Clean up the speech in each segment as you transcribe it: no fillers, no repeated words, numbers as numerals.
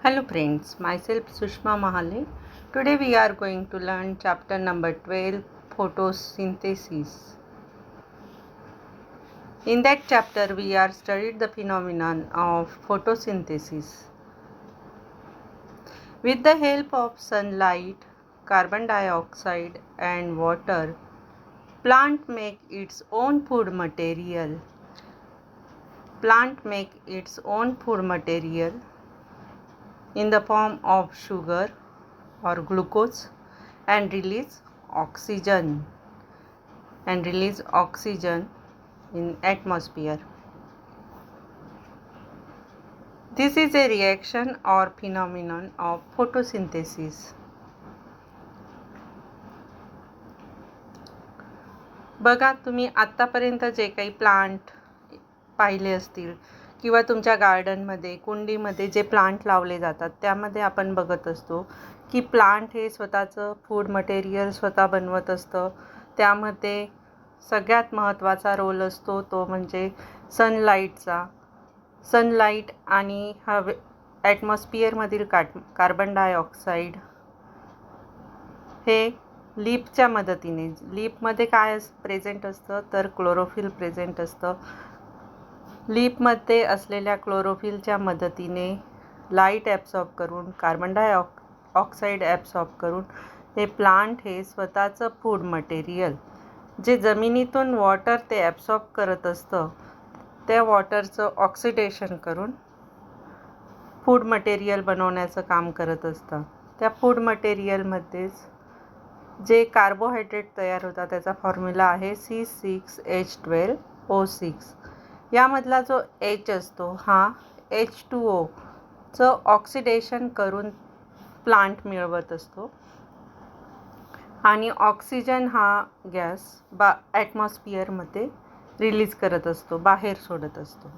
Hello friends, myself Sushma Mahale. Today we are going to learn chapter number 12, photosynthesis. In that chapter we are studied the phenomenon of photosynthesis. With the help of sunlight, carbon dioxide and water, plant make its own food material. Plant make its own food material in the form of sugar or glucose and release oxygen in atmosphere. This is a reaction or phenomenon of photosynthesis. बघा, तुम्ही आत्तापर्यंत जे काही plant पाहिले असतील किंवा तुमच्या गार्डनमध्ये कुंडीमध्ये जे प्लांट लावले जातात त्यामध्ये आपण बघत असतो की प्लांट हे स्वतःचं फूड मटेरियल स्वतः बनवत असतं. त्यामध्ये सगळ्यात महत्त्वाचा रोल असतो तो म्हणजे सनलाईटचा. सनलाईट आणि ॲटमॉस्फिअरमधील कार्बन डायऑक्साईड हे लीफच्या मदतीने, लीफमध्ये काय प्रेझेंट असतं तर क्लोरोफिल प्रेझेंट असतं. लीफमध्ये असलेल्या क्लोरोफिलच्या मदतीने लाईट ॲब्सॉर्ब करून, कार्बन डायऑक्साईड ॲब्सॉर्ब करून हे प्लांट हे स्वतःचं फूड मटेरियल जे जमिनीतून वॉटर ते ॲब्सॉर्ब करत असतं त्या वॉटरचं ऑक्सिडेशन करून फूड मटेरियल बनवण्याचं काम करत असतं. त्या फूड मटेरियलमध्येच जे कार्बोहायड्रेट तयार होतात त्याचा फॉर्म्युला आहे C6H12O6. यामधला जो H असतो हा H2O ऑक्सिडेशन करून प्लांट मिळवत असतो आणि ऑक्सिजन हा गॅस ॲटमॉस्फिअरमध्ये रिलीज करत असतो, बाहेर सोडत असतो.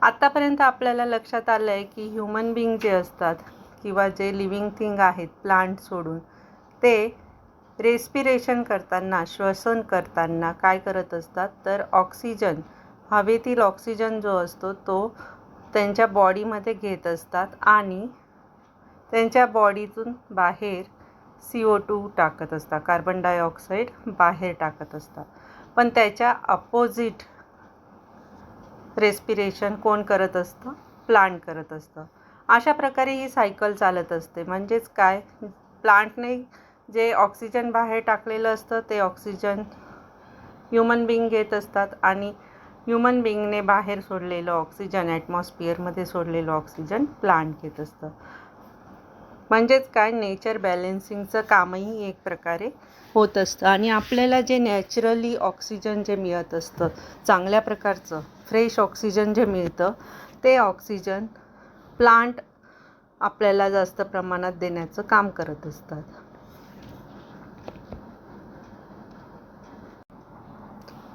आत्तापर्यंत आपल्याला लक्षात आलं आहे की ह्युमन बिंग जे असतात किंवा जे लिव्हिंग थिंग आहेत प्लांट सोडून, ते रेस्पिरेशन करताना, श्वसन करताना काय करत असतात तर ऑक्सिजन, हवेतील ऑक्सिजन जो असतो तो त्यांच्या बॉडीमध्ये घेत असतात आणि त्यांच्या बॉडीतून बाहेर CO2 टाकत असतात, कार्बन डायऑक्साईड बाहेर टाकत असतात. पण त्याच्या अपोजिट रेस्पिरेशन कोण करत असतं? प्लांट करत असतं. अशा प्रकारे ही सायकल चालत असते. म्हणजेच काय, प्लांटने जे ऑक्सिजन बाहेर टाकलेलं असतं ते ऑक्सिजन ह्युमन बिंग घेत असतात आणि ह्युमन बिंगने बाहेर सोडलेलं ऑक्सिजन, ॲटमॉस्फिअरमध्ये सोडलेलं ऑक्सिजन प्लांट घेत असतं. म्हणजेच काय, नेचर बॅलेन्सिंगचं कामही एक प्रकारे होत असतं आणि आपल्याला जे नॅचरली ऑक्सिजन जे मिळत असतं, चांगल्या प्रकारचं फ्रेश ऑक्सिजन जे मिळतं ते ऑक्सिजन प्लांट आपल्याला जास्त प्रमाणात देण्याचं काम करत असतात.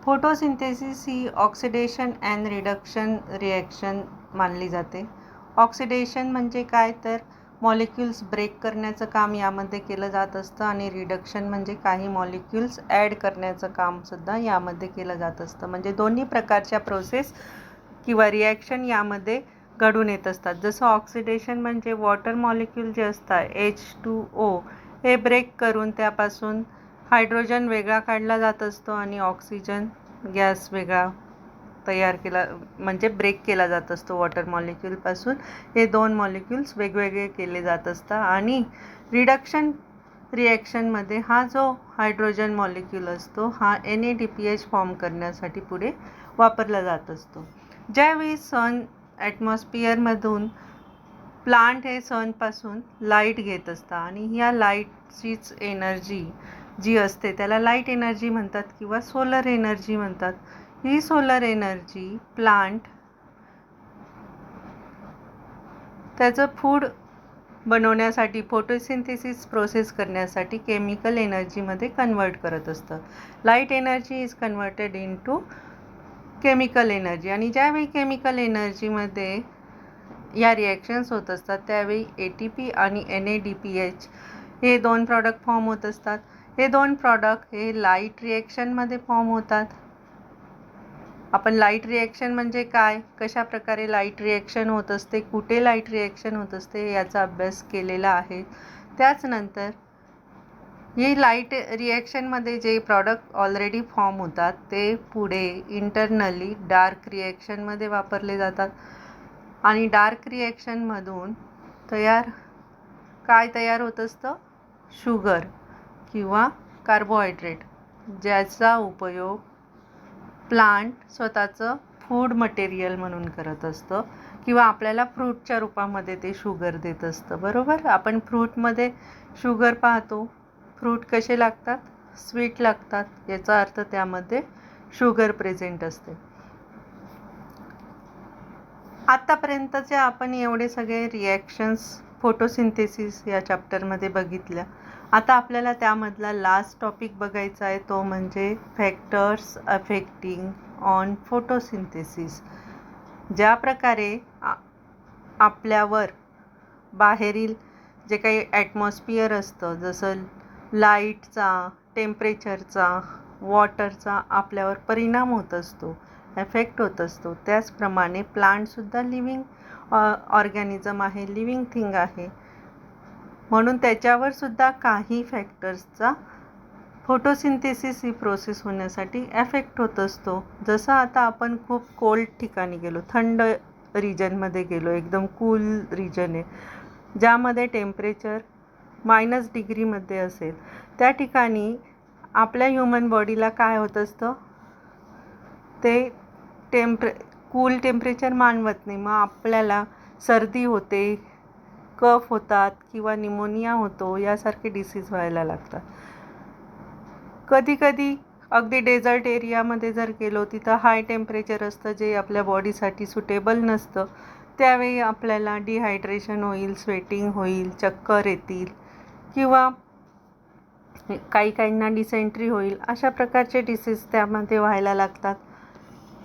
Photosynthesis he oxidation and reduction reaction मानली जाते. ऑक्सिडेशन म्हणजे काय तर मॉलिक्युल्स ब्रेक करण्याचं काम यामध्ये केलं जात असतं आणि रिडक्शन म्हणजे काही मॉलिक्युल्स ॲड करण्याचं कामसुद्धा यामध्ये केलं जात असतं. म्हणजे दोन्ही प्रकारच्या प्रोसेस किंवा रिॲक्शन यामध्ये घडून येत असतात. जसं ऑक्सिडेशन म्हणजे वॉटर मॉलिक्यूल जे असतात H2O हे ब्रेक करून त्यापासून हायड्रोजन वेगळा काढला जात असतो आणि ऑक्सिजन गॅस वेगळा तयार केला, म्हणजे ब्रेक केला जात असतो वॉटर मॉलिक्यूलपासून. हे दोन मॉलिक्यूल्स वेगवेगळे केले जात असतात आणि रिडक्शन रिॲक्शनमध्ये हा जो हायड्रोजन मॉलिक्यूल असतो हा NADPH फॉर्म करण्यासाठी पुढे वापरला जात असतो. ज्यावेळी सन ॲटमॉस्फिअरमधून प्लांट हे सनपासून लाईट घेत असतात आणि ह्या लाईटचीच एनर्जी जी असते त्याला लाईट एनर्जी म्हणतात किंवा सोलर एनर्जी म्हणतात. ही सोलर एनर्जी प्लांट त्याचं फूड बनवण्यासाठी, फोटोसिंथेसिस प्रोसेस करण्यासाठी केमिकल एनर्जीमध्ये कन्वर्ट करत असतं. Light energy is converted into chemical energy आणि ज्यावेळी केमिकल एनर्जीमध्ये या रिॲक्शन्स होत असतात त्यावेळी ATP आणि NADPH हे दोन प्रॉडक्ट फॉर्म होत असतात. हे दोन प्रॉडक्ट हे लाईट रिॲक्शनमध्ये फॉर्म होतात आपण लाईट रिॲक्शन म्हणजे काय, कशा प्रकारे लाईट रिॲक्शन होत असते, कुठे लाईट रिॲक्शन होत असते याचा अभ्यास केलेला आहे. त्याचनंतर ही लाईट रिॲक्शनमध्ये जे प्रॉडक्ट ऑलरेडी फॉर्म होतात ते पुढे इंटरनली डार्क रिॲक्शनमध्ये वापरले जातात आणि डार्क रिॲक्शनमधून काय तयार होत असतं, शुगर किंवा कार्बोहायड्रेट, ज्याचा उपयोग प्लांट स्वतःचं फूड मटेरियल म्हणून करत असतं किंवा आपल्याला फ्रूटच्या रूपामध्ये ते शुगर देत असतं. बरोबर, आपण फ्रूटमध्ये शुगर पाहतो. फ्रूट कसे लागतात, स्वीट लागतात, याचा अर्थ त्यामध्ये शुगर प्रेझेंट असते. आत्तापर्यंतचे आपण एवढे सगळे रिॲक्शन्स फोटोसिंथेसिस या चॅप्टरमध्ये बघितल्या. आता आपल्याला त्यामधला लास्ट टॉपिक बघायचा आहे, तो म्हणजे फॅक्टर्स अफेक्टिंग ऑन फोटोसिंथेसिस. ज्या प्रकारे आपल्यावर बाहेरील जे काही ॲटमॉस्फिअर असतं, जसं लाईटचा, टेम्परेचरचा, वॉटरचा आपल्यावर परिणाम होत असतो, एफेक्ट होत असतो, त्याचप्रमाणे प्लांटसुद्धा लिव्हिंग ऑर्गॅनिझम आहे, लिव्हिंग थिंग आहे, म्हणून त्याच्यावर सुद्धा काही फॅक्टर्सचा फोटोसिंथेसिस ही प्रोसेस होण्यासाठी एफेक्ट होत असतो. जसं आता आपण खूप कोल्ड ठिकाणी गेलो, थंड रिजनमध्ये गेलो, एकदम कूल रिजन आहे ज्यामध्ये टेम्परेचर -डिग्रीमध्ये असेल, त्या ठिकाणी आपल्या ह्युमन बॉडीला काय होत असतं, ते कूल टेम्परेचर मानवत नाही, मग आपल्याला सर्दी होते, कफ होतात किंवा निमोनिया होतो, यासारखे डिसीज व्हायला लागतात. कधीकधी अगदी डेझर्ट एरियामध्ये जर गेलो, तिथं हाय टेम्परेचर असतं जे आपल्या बॉडीसाठी सुटेबल नसतं, त्यावेळी आपल्याला डिहायड्रेशन होईल, स्वेटिंग होईल, चक्कर येतील किंवा काहींना डिसेंट्री होईल, अशा प्रकारचे डिसीज त्यामध्ये व्हायला लागतात.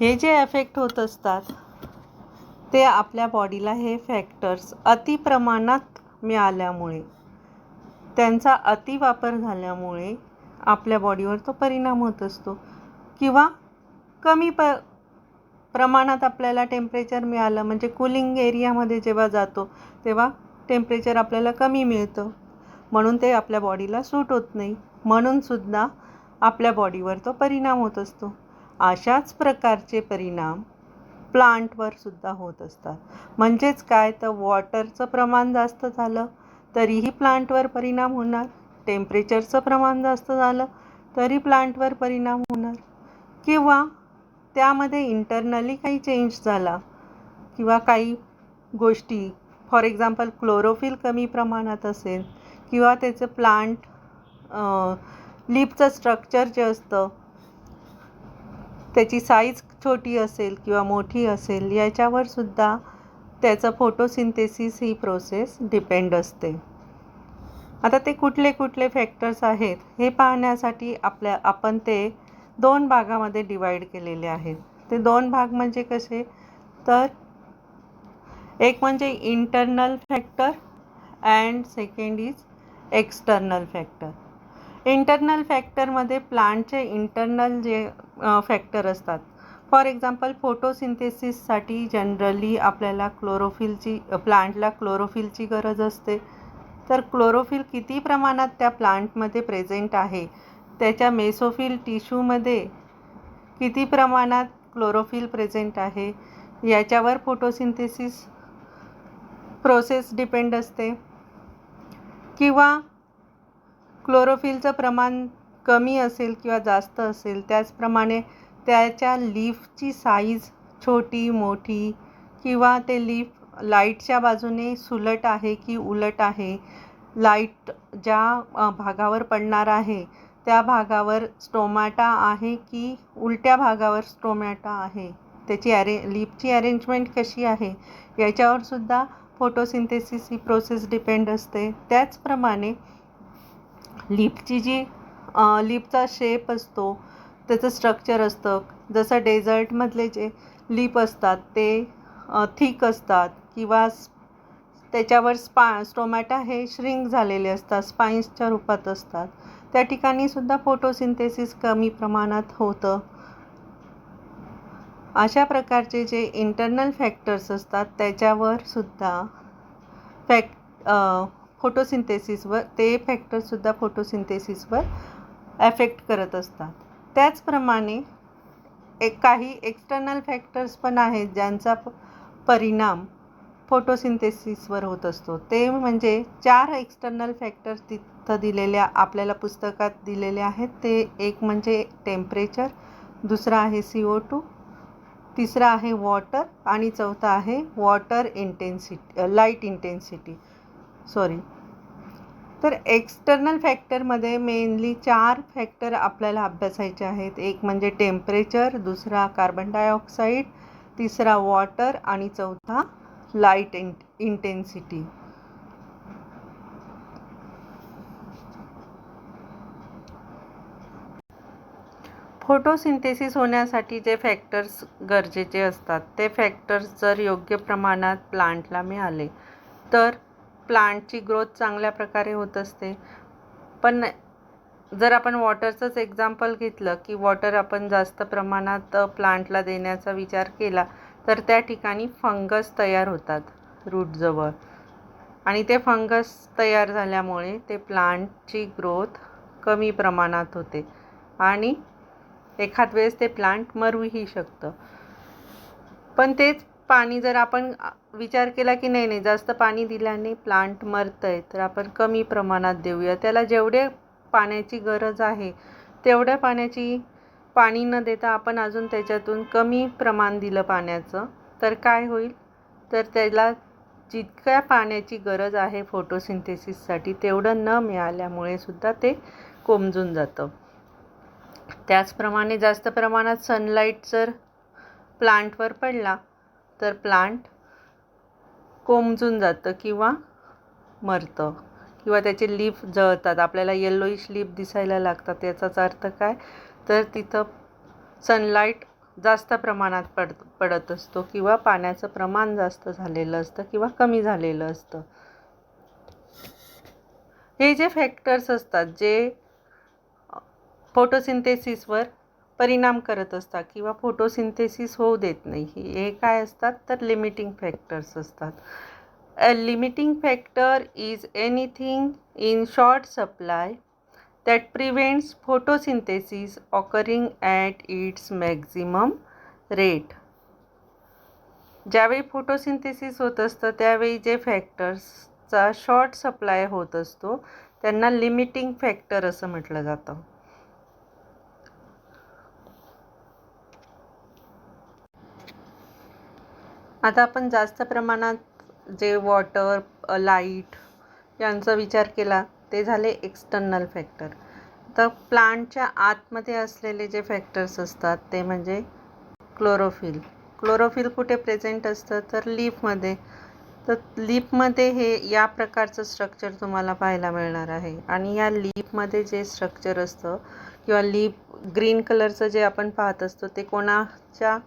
हे जे एफेक्ट होत असतात ते आपल्या बॉडीला हे फॅक्टर्स अतिप्रमाणात मिळाल्यामुळे, त्यांचा अतिवापर झाल्यामुळे आपल्या बॉडीवर तो परिणाम होत असतो. किंवा कमी प्रमाणात आपल्याला टेम्परेचर मिळालं, म्हणजे कूलिंग एरियामध्ये जेव्हा जातो तेव्हा टेम्परेचर आपल्याला कमी मिळतं, म्हणून ते आपल्या बॉडीला सूट होत नाही, म्हणूनसुद्धा आपल्या बॉडीवर तो परिणाम होत असतो. अशाच प्रकारचे परिणाम प्लांटवर सुद्धा होत असतात. म्हणजेच काय, तर वॉटरचं प्रमाण जास्त झालं तरीही प्लांटवर परिणाम होणार, टेम्परेचरचं प्रमाण जास्त झालं तरी प्लांटवर परिणाम होणार, किंवा त्यामध्ये इंटरनली काही चेंज झाला किंवा काही गोष्टी, फॉर एक्झाम्पल क्लोरोफिल कमी प्रमाणात असेल किंवा त्याचं प्लांट लीफचं स्ट्रक्चर जे असतं त्याची साईज छोटी असेल किंवा मोठी असेल, याच्यावर सुद्धा त्याचं फोटोसिंथेसिस ही प्रोसेस डिपेंड असते. आता ते कुठले कुठले फॅक्टर्स आहेत हे पाहण्यासाठी आपण ते 2 भागामध्ये डिवाईड केलेले आहेत. ते 2 भाग म्हणजे कसे, तर एक म्हणजे internal factor and second is external factor. Internal फॅक्टरमध्ये प्लांटचे इंटरनल जे फॅक्टर असतात, फॉर एक्झाम्पल फोटोसिंथेसिससाठी जनरली आपल्याला प्लांटला क्लोरोफिलची गरज असते. तर क्लोरोफिल किती प्रमाणात त्या प्लांटमध्ये प्रेझेंट आहे, त्याच्या मेसोफिल टिश्यूमध्ये किती प्रमाणात क्लोरोफिल प्रेझेंट आहे, याच्यावर फोटोसिंथेसिस प्रोसेस डिपेंड असते. किंवा क्लोरोफिलचं प्रमाण कमी असेल किंवा जास्त असेल, त्याचप्रमाणे त्याच्या लीफची साईज छोटी मोठी, किंवा ते लीफ लाईटच्या बाजूने सुलट आहे की उलट आहे, लाईट ज्या भागावर पडणार आहे त्या भागावर स्टोमॅटा आहे की उलट्या भागावर स्टोमॅटा आहे, त्याची लीफची अरेंजमेंट कशी आहे, याच्यावर सुद्धा फोटोसिंथेसिस ही प्रोसेस डिपेंड असते. त्याचप्रमाणे लीफचा शेप असतो, त्याचं स्ट्रक्चर असतं, जसं डेझर्टमधले जे लीफ असतात ते थिक असतात किंवा त्याच्यावर स्टोमॅटा हे श्रिंक झालेले असतात, स्पाइन्सच्या रूपात असतात, त्या ठिकाणी सुद्धा फोटोसिंथेसिस कमी प्रमाणात होतं. अशा प्रकारचे जे इंटरनल फॅक्टर्स असतात त्याच्यावर सुद्धा फोटोसिंथेसिसवर ते फॅक्टर्ससुद्धा फोटोसिंथेसिसवर ॲफेक्ट करत असतात. त्याचप्रमाणे काही एक्सटर्नल फॅक्टर्स पण आहेत ज्यांचा परिणाम फोटोसिंथेसिसवर होत असतो. ते म्हणजे 4 एक्सटर्नल फॅक्टर्स तिथं दिलेल्या आपल्याला पुस्तकात दिलेले आहेत. ते एक म्हणजे टेम्परेचर, दुसरा आहे CO2, तिसरा आहे वॉटर आणि चौथा आहे लाईट इंटेन्सिटी. तर एक्सटर्नल फॅक्टरमध्ये मेनली 4 फॅक्टर आपल्याला अभ्यासायचे आहेत. एक म्हणजे टेम्परेचर, दुसरा कार्बन डायऑक्साईड, तिसरा वॉटर आणि चौथा लाईट इंटेन्सिटी. फोटोसिंथेसिस होण्यासाठी जे फॅक्टर्स गरजेचे असतात ते फॅक्टर्स जर योग्य प्रमाणात प्लांटला मिळाले तर प्लांटची ग्रोथ चांगल्या प्रकारे होत असते. पण जर आपण वॉटरचंच एक्झाम्पल घेतलं की वॉटर आपण जास्त प्रमाणात प्लांटला देण्याचा विचार केला तर त्या ठिकाणी फंगस तयार होतात रूटजवळ आणि ते फंगस तयार झाल्यामुळे ते प्लांटची ग्रोथ कमी प्रमाणात होते आणि एखाद वेळेस ते प्लांट मरूही शकतं. पण तेच पाणी जर आपण विचार केला की नाही जास्त पाणी दिल्याने प्लांट मरतं आहे तर आपण कमी प्रमाणात देऊया. त्याला जेवढे पाण्याची गरज आहे तेवढ्या पाणी न देता आपण अजून त्याच्यातून कमी प्रमाण दिलं पाण्याचं तर काय होईल, तर त्याला जितक्या पाण्याची गरज आहे फोटोसिंथेसिससाठी तेवढं न मिळाल्यामुळे सुद्धा ते कोमजून जातं. त्याचप्रमाणे जास्त प्रमाणात सनलाईट जर प्लांटवर पडला तर प्लांट कोमजून जातं किंवा मरतं किंवा त्याचे लीफ जळतात. आपल्याला येल्लोइश लीफ दिसायला लागतात. याचाच अर्थ काय, तर तिथं सनलाईट जास्त प्रमाणात पडत असतो किंवा पाण्याचं प्रमाण जास्त झालेलं असतं किंवा कमी झालेलं असतं. हे जे फॅक्टर्स असतात जे फोटोसिंथेसिसवर परिणाम करत असतात किंवा फोटोसिंथेसिस होऊ देत नाही, हे काय असतात तर लिमिटिंग फॅक्टर्स असतात. A limiting factor is anything in short supply that prevents photosynthesis occurring at its maximum rate. ज्यावेळी फोटोसिंथेसिस होत असतं त्यावेळी जे फॅक्टर्सचा शॉर्ट सप्लाय होत असतो त्यांना लिमिटिंग फॅक्टर असं म्हटलं जातं. आता आपण जास्त प्रमाणात जे वॉटर, लाईट यांचा विचार केला ते झाले एक्सटर्नल फॅक्टर. तर प्लांटच्या आतमध्ये असलेले जे फॅक्टर्स असतात ते म्हणजे क्लोरोफिल. क्लोरोफिल कुठे प्रेझेंट असतं तर लीफमध्ये. तर लीफमध्ये हे या प्रकारचं स्ट्रक्चर तुम्हाला पाहायला मिळणार आहे आणि या लीफमध्ये जे स्ट्रक्चर असतं किंवा लीफ ग्रीन कलरचं जे आपण पाहत असतो ते कोणाच्या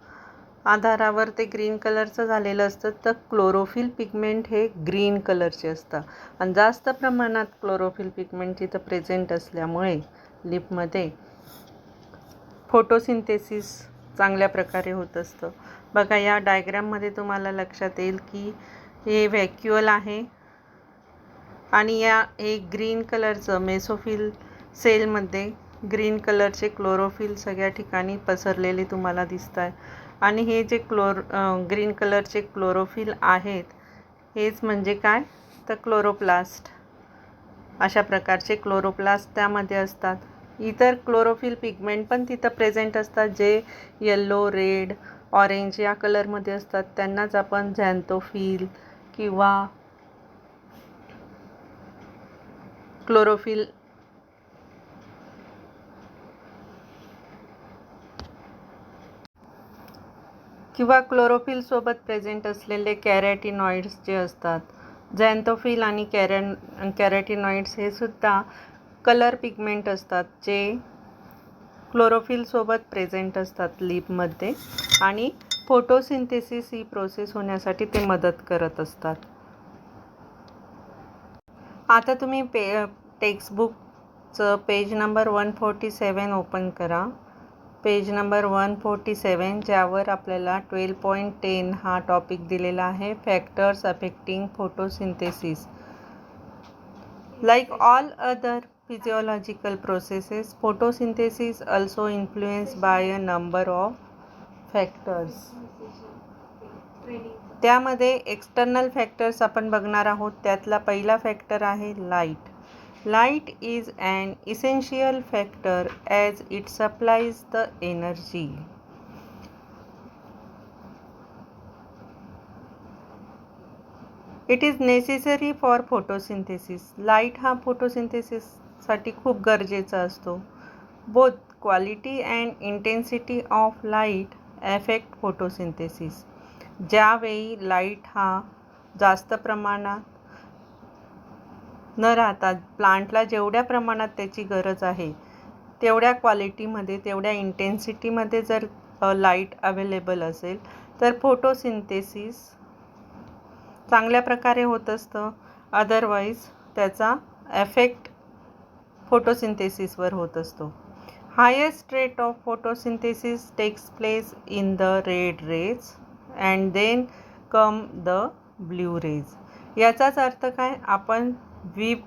आधारावर ते ग्रीन कलरचं झालेलं असतं, तर क्लोरोफिल पिगमेंट हे ग्रीन कलरचे असतात आणि जास्त प्रमाणात क्लोरोफिल पिगमेंट तिथं प्रेझेंट असल्यामुळे लीफमध्ये फोटोसिंथेसिस चांगल्या प्रकारे होत असतं. बघा या डायग्राममध्ये तुम्हाला लक्षात येईल की हे व्हॅक्युअल आहे आणि हे ग्रीन कलरचं मेसोफिल सेलमध्ये ग्रीन कलरचे क्लोरोफिल सगळ्या ठिकाणी पसरलेले तुम्हाला दिसत आहे आणि हे जे ग्रीन कलरचे क्लोरोफिल आहेत हेच म्हणजे काय तर क्लोरोप्लास्ट. अशा प्रकारचे क्लोरोप्लास्ट त्यामध्ये असतात. इतर क्लोरोफिल पिगमेंट पण तिथं प्रेझेंट असतात जे येल्लो, रेड, ऑरेंज या कलरमध्ये असतात. त्यांनाच आपण झॅन्थोफिल किंवा क्लोरोफिल सोबत प्रेझेंट असलेले कॅरोटिनॉइड्स जे असतात, झॅन्थोफिल आणि कॅरोटिनॉइड्स हे सुद्धा कलर पिगमेंट असतात जे क्लोरोफिल सोबत प्रेझेंट असतात लीफमध्ये आणि फोटोसिंथेसिस ही प्रोसेस होण्यासाठी ते मदत करत असतात. आता तुम्ही टेक्स्टबुकचं पेज नंबर 147 ओपन करा पेज नंबर 147, ज्यावर आपल्याला 12.10 हा टॉपिक दिलेला आहे, factors affecting photosynthesis. Like all other physiological processes, photosynthesis also influenced by a number of factors. त्यामध्ये एक्सटर्नल फॅक्टर्स आपण बघणार आहोत. त्यातला पहिला फॅक्टर आहे light. Light is an essential factor as it supplies the energy. It is necessary for photosynthesis. Light हा फोटोसिंथेसिससाठी खूप गरजेचा असतो. Both quality and intensity of light affect photosynthesis. ज्यावेळी लाईट हा जास्त प्रमाणात न राहता प्लांटला जेवढ्या प्रमाणात त्याची गरज आहे तेवढ्या क्वालिटीमध्ये, तेवढ्या इंटेन्सिटीमध्ये जर लाईट अवेलेबल असेल तर फोटोसिंथेसिस चांगल्या प्रकारे होत असतं. अदरवाईज त्याचा एफेक्ट फोटोसिंथेसिसवर होत असतो. Highest rate of photosynthesis takes place in the red rays and then come the blue rays. याचाच अर्थ काय, आपण व्हीप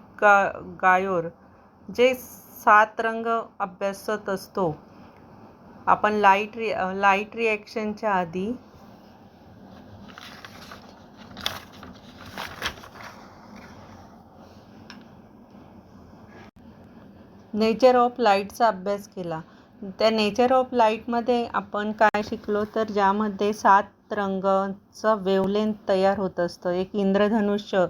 गायोर जे 7 रंग अभ्यासत असतो, आपण लाईट रिॲक्शनच्या आधी नेचर ऑफ लाईटचा अभ्यास केला. त्या नेचर ऑफ लाईटमध्ये आपण काय शिकलो, तर ज्यामध्ये 7 रंगाचं वेवलेंथ तयार होत असतं, एक इंद्रधनुष्य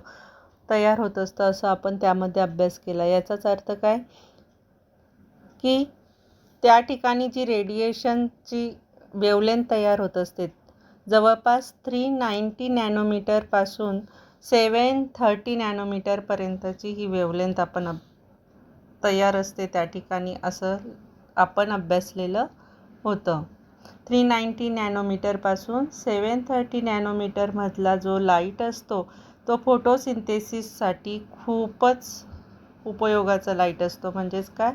तयार होत असतं, असं आपण त्यामध्ये अभ्यास केला. याचाच अर्थ काय की त्या ठिकाणी जी रेडिएशनची वेवलेंथ तयार होत असते, जवळपास 390 नॅनोमीटरपासून 730 नॅनोमीटरपर्यंतची ही वेवलेंथ आपण तयार असते त्या ठिकाणी, असं आपण अभ्यासलेलं होतं. 390 नॅनोमीटरपासून 730 नॅनोमीटरमधला जो लाईट असतो तो फोटोसिंथेसिससाठी खूपच उपयोगाचा लाईट असतो. म्हणजेच काय,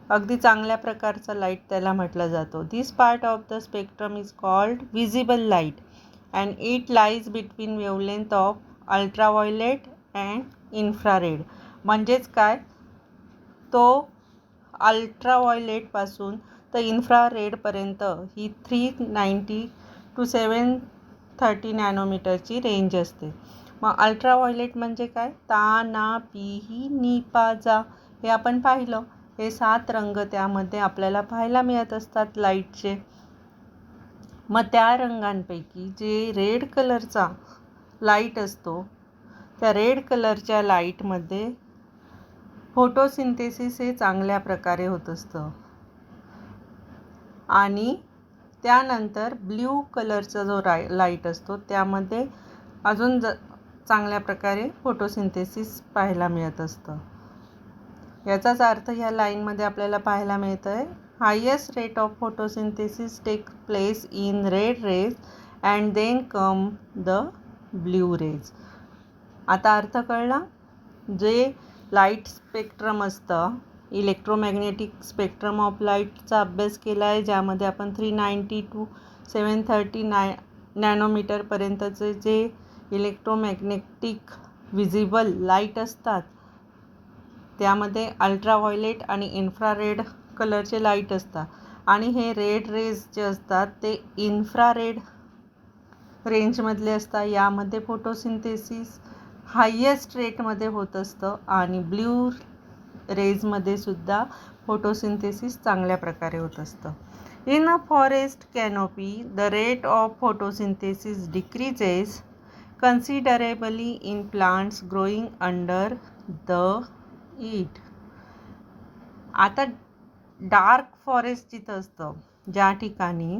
अगदी चांगल्या प्रकारचा लाईट त्याला म्हटलं जातो. This part of the spectrum is called visible light and it lies between wavelength of ultraviolet and infrared. म्हणजेच काय, तो अल्ट्राव्हायोलेटपासून तर इन्फ्रारेडपर्यंत ही 390 to 730 नॅनोमीटरची रेंज असते. मग अल्ट्राव्हायोलेट म्हणजे काय, ता, ना, पी, ही, नी, पा, जा हे आपण पाहिलं. हे 7 रंग त्यामध्ये आपल्याला पाहायला मिळत असतात लाईटचे. मग त्या रंगांपैकी जे रेड कलरचा लाईट असतो, त्या रेड कलरच्या लाईटमध्ये फोटोसिंथेसिस हे चांगल्या प्रकारे होत असतं. आणि त्यानंतर ब्ल्यू कलरचा जो लाईट असतो त्यामध्ये अजून चांगल्या प्रकारे फोटोसिंथेसिस पाहायला मिळत असतं. याचाच अर्थ ह्या लाईनमध्ये आपल्याला पाहायला मिळतं आहे, highest rate of photosynthesis take place in red rays and then come the blue rays. आता अर्थ कळला. जे लाईट स्पेक्ट्रम असतं, इलेक्ट्रोमॅग्नेटिक स्पेक्ट्रम ऑफ लाईटचा अभ्यास केला आहे, ज्यामध्ये आपण 390 to 730 नॅनोमीटरपर्यंतचे जे इलेक्ट्रोमॅग्नेटिक विजिबल लाईट असतात त्यामध्ये अल्ट्राव्हायोलेट आणि इन्फ्रारेड कलरचे लाईट असतात. आणि हे रेड रेज जे असतात ते इन्फ्रारेड रेंजमधले असतात. यामध्ये फोटोसिंथेसिस हायेस्ट रेटमध्ये होत असतं आणि ब्ल्यू रेजमध्ये सुद्धा फोटोसिंथेसिस चांगल्या प्रकारे होत असतं. In a forest canopy the rate of photosynthesis decreases considerably in plants growing under the it. आता डार्क फॉरेस्ट जिथं असतं, ज्या ठिकाणी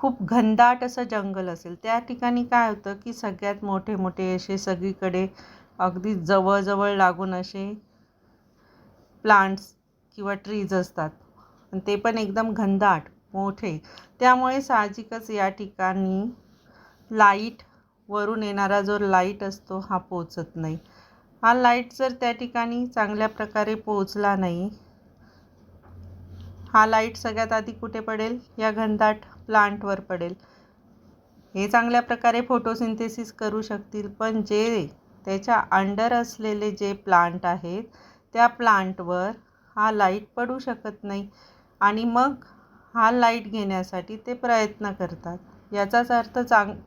खूप घनदाट असं जंगल असेल, त्या ठिकाणी काय होतं की सगळ्यात मोठे मोठे असे सगळीकडे अगदी जवळजवळ लागून असे प्लांट्स किंवा ट्रीज असतात, आणि ते पण एकदम घनदाट मोठे. त्यामुळे साहजिकच या ठिकाणी लाईट, वरून येणारा जो लाईट असतो हा पोचत नाही. हा लाईट जर त्या ठिकाणी चांगल्या प्रकारे पोचला नाही हा लाईट सगळ्यात आधी कुठे पडेल? या घनदाट प्लांटवर पडेल. हे चांगल्या प्रकारे फोटोसिंथेसिस करू शकतील, पण जे त्याच्या अंडर असलेले जे प्लांट आहेत त्या प्लांटवर हा लाईट पडू शकत नाही आणि मग हा लाईट घेण्यासाठी ते प्रयत्न करतात. याचाच अर्थ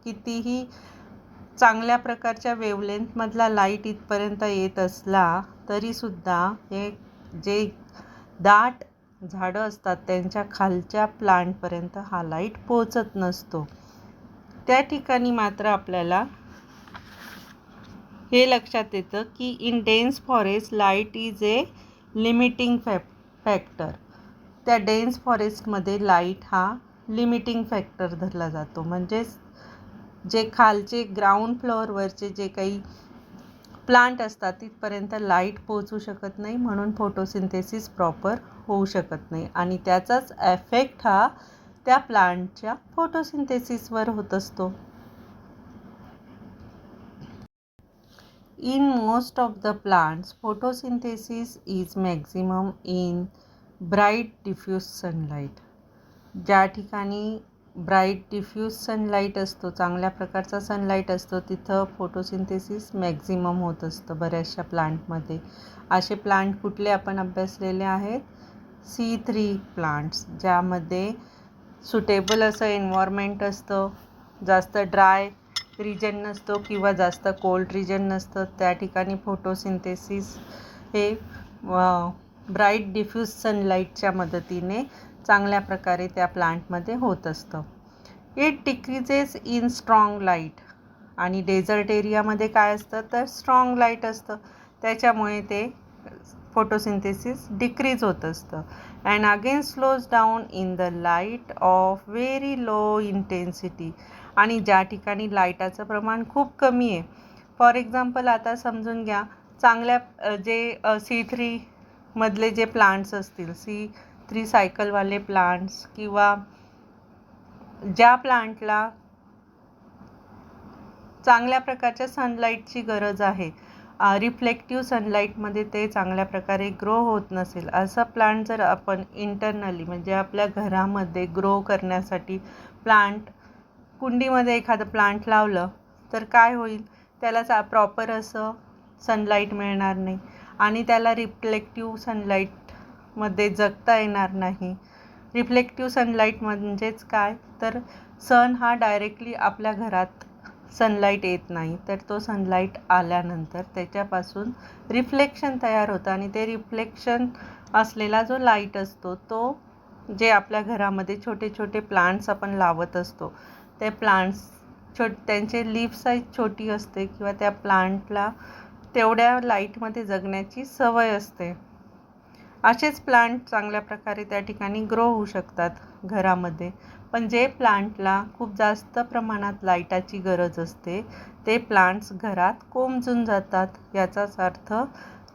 कितीही चांगल्या प्रकारच्या वेवलेंथमधला लाईट इथपर्यंत येत असला तरीसुद्धा हे जे दाट झाडं असतात त्यांच्या खालच्या प्लांटपर्यंत हा लाईट पोचत नसतो. त्या ठिकाणी मात्र आपल्याला हे लक्षात येतं की in dense forest light is a limiting factor. त्या डेन्स फॉरेस्टमध्ये लाईट हा लिमिटिंग फॅक्टर धरला जातो. म्हणजेच जे खालचे ग्राउंड फ्लोअरवरचे जे काही प्लांट असतात तिथपर्यंत लाईट पोहोचू शकत नाही, म्हणून फोटोसिंथेसिस प्रॉपर होऊ शकत नाही आणि त्याचाच एफेक्ट हा त्या प्लांटच्या फोटोसिंथेसिसवर होत असतो. In most of the plants, photosynthesis is maximum in bright diffuse sunlight. ज्या ठिकाणी ब्राईट डिफ्यूज सनलाईट असतो, चांगल्या प्रकारचा सनलाईट असतो, तिथं फोटोसिंथेसिस मॅक्झिमम होत असतं बऱ्याचशा प्लांटमध्ये. असे प्लांट कुठले आपण अभ्यासलेले आहेत? C3 प्लांट्स, ज्यामध्ये सुटेबल असं एन्व्हायरमेंट असतं, जास्त ड्राय रिजन नसतो किंवा जास्त कोल्ड रिजन नसतं. त्या ठिकाणी फोटोसिंथेसिस हे ब्राईट डिफ्यूज सनलाईटच्या मदतीने चांगल्या प्रकारे त्या प्लांटमध्ये होत असतं. It decreases in strong light. आणि डेझर्ट एरियामध्ये काय असतं तर स्ट्रॉंग लाईट असतं, त्याच्यामुळे ते फोटोसिंथेसिस डिक्रीज होत असतं. And again slows down in the light of very low intensity. आणि ज्या ठिकाणी लाईटाचं प्रमाण खूप कमी आहे, फॉर एक्झाम्पल आता समजून घ्या चांगल्या जे C3 मधले जे प्लांट्स असतील, C3 सायकलवाले प्लांट्स किंवा ज्या प्लांटला चांगल्या प्रकारच्या सनलाईटची गरज आहे, रिफ्लेक्टिव्ह सनलाईटमध्ये ते चांगल्या प्रकारे ग्रो होत नसेल, असा प्लांट जर आपण इंटरनली म्हणजे आपल्या घरामध्ये ग्रो करण्यासाठी कुंडीमध्ये एखादं प्लांट लावलं तर काय होईल? त्याला प्रॉपर असं सनलाईट मिळणार नाही आणि त्याला रिफ्लेक्टिव्ह सनलाईटमध्ये जगता येणार नाही. रिफ्लेक्टिव्ह सनलाईट म्हणजेच काय तर सन हा डायरेक्टली आपल्या घरात सनलाईट येत नाही, तर तो सनलाईट आल्यानंतर त्याच्यापासून रिफ्लेक्शन तयार होतं आणि ते रिफ्लेक्शन असलेला जो लाईट असतो तो जे आपल्या घरामध्ये छोटे छोटे प्लांट्स आपण लावत असतो, ते प्लांट्स त्यांचे लीफ साईज छोटी असते किंवा त्या प्लांटला तेवढ्या लाईटमध्ये जगण्याची सवय असते. असेच प्लांट चांगल्या प्रकारे त्या ठिकाणी ग्रो होऊ शकतात घरामध्ये. पण जे प्लांटला खूप जास्त प्रमाणात लाईटाची गरज असते ते प्लांट्स घरात कोमजून जातात. याचाच अर्थ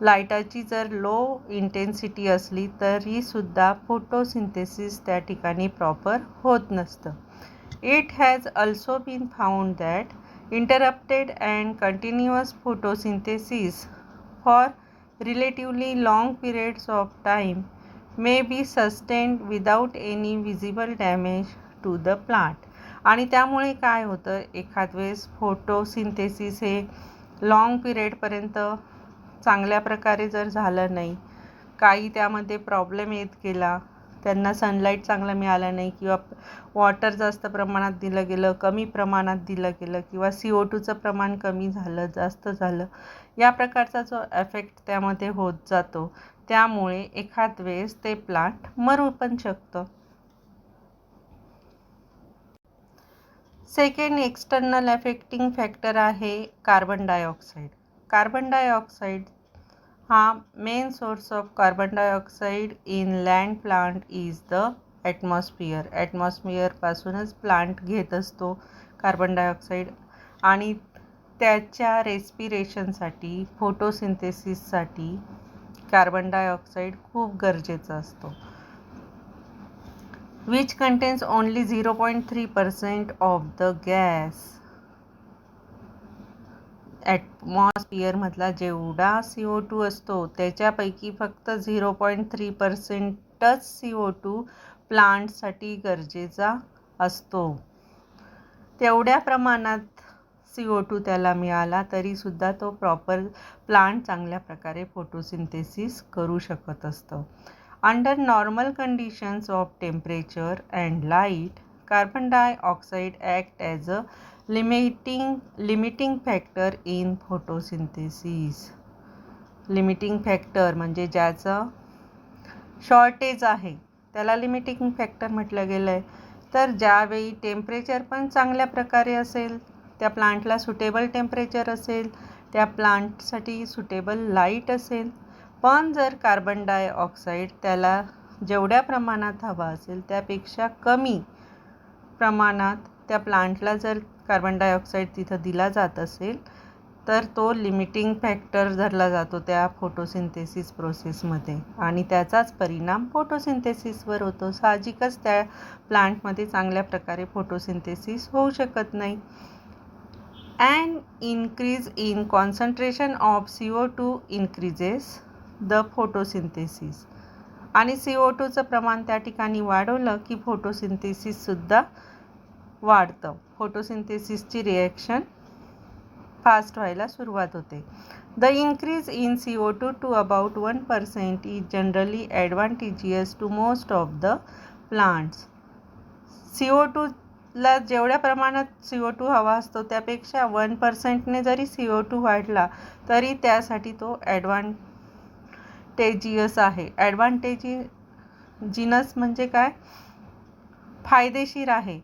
लाईटाची जर लो इंटेन्सिटी असली तरीसुद्धा फोटोसिंथेसिस त्या ठिकाणी प्रॉपर होत नसतं. It has also been found that interrupted and continuous photosynthesis for relatively long periods of time may be sustained without any visible damage to the plant. आणि त्यामुळे काय होतं, एखाद वेळेस फोटोसिंथेसिस हे लॉंग पिरियडपर्यंत चांगल्या प्रकारे जर झालं नाही, काही त्यामध्ये प्रॉब्लेम येत गेला, त्यांना सनलाईट चांगलं मिळालं नाही किंवा वॉटर जास्त प्रमाणात दिलं गेलं, कमी प्रमाणात दिलं गेलं किंवा CO2चं प्रमाण कमी झालं, जास्त झालं, या प्रकारचा जो एफेक्ट त्यामध्ये होत जातो, त्यामुळे एखाद वेळेस ते प्लांट मरू पण शकतं. सेकंड एक्सटर्नल अफेक्टिंग फॅक्टर आहे कार्बन डायऑक्साईड. कार्बन डायऑक्साईड हा main source of carbon dioxide in land plant is the atmosphere. ॲटमॉस्फिअरपासूनच प्लांट घेत असतो कार्बन डायऑक्साईड आणि त्याच्या रेस्पिरेशनसाठी, फोटोसिंथेसिससाठी कार्बन डायऑक्साईड खूप गरजेचा असतो. Which contains only 0.3% of the gas. ॲटमॉस्फिअरमधला जेवढा CO2 असतो त्याच्यापैकी फक्त 0.3% तितकाच CO2 प्लांटसाठी गरजेचा असतो. तेवढ्या प्रमाणात CO2 त्याला मिळाला तरीसुद्धा तो प्लांट चांगल्या प्रकारे फोटोसिंथेसिस करू शकत असतं. Under normal conditions of temperature and light, carbon dioxide act as a limiting factor in photosynthesis. Limiting factor म्हणजे ज्याचं शॉर्टेज आहे त्याला लिमिटिंग फॅक्टर म्हटलं गेलं आहे. तर ज्यावेळी टेम्परेचर पण चांगल्या प्रकारे असेल, त्या प्लांटला सुटेबल टेम्परेचर असेल, त्या प्लांटसाठी सुटेबल लाईट असेल, पण जर कार्बन डायऑक्साईड त्याला जेवढ्या प्रमाणात हवा असेल त्यापेक्षा कमी प्रमाणात त्या प्लांटला जर कार्बन डायऑक्साईड तिथं दिला जात असेल तर तो लिमिटिंग फॅक्टर धरला जातो त्या फोटोसिंथेसिस प्रोसेसमध्ये आणि त्याचाच परिणाम फोटोसिंथेसिसवर होतो. साहजिकच त्या प्लांटमध्ये चांगल्या प्रकारे फोटोसिंथेसिस होऊ शकत नाही. An increase in concentration of CO2 increases the photosynthesis. आणि CO2चं प्रमाण त्या ठिकाणी वाढवलं की फोटोसिंथेसिससुद्धा वाढतं. फोटोसिंथेसिसची रिॲक्शन फास्ट व्हायला सुरुवात होते. The increase in CO2 to about 1% is generally advantageous to most of the plants. CO2ला जेवढ्या प्रमाणात CO2 हवा असतो त्यापेक्षा 1%ने जरी CO2 वाढला तरी त्यासाठी तो ॲडव्हान्टेजियस आहे. ॲडव्हान्टेजिनस म्हणजे काय? फायदेशीर आहे.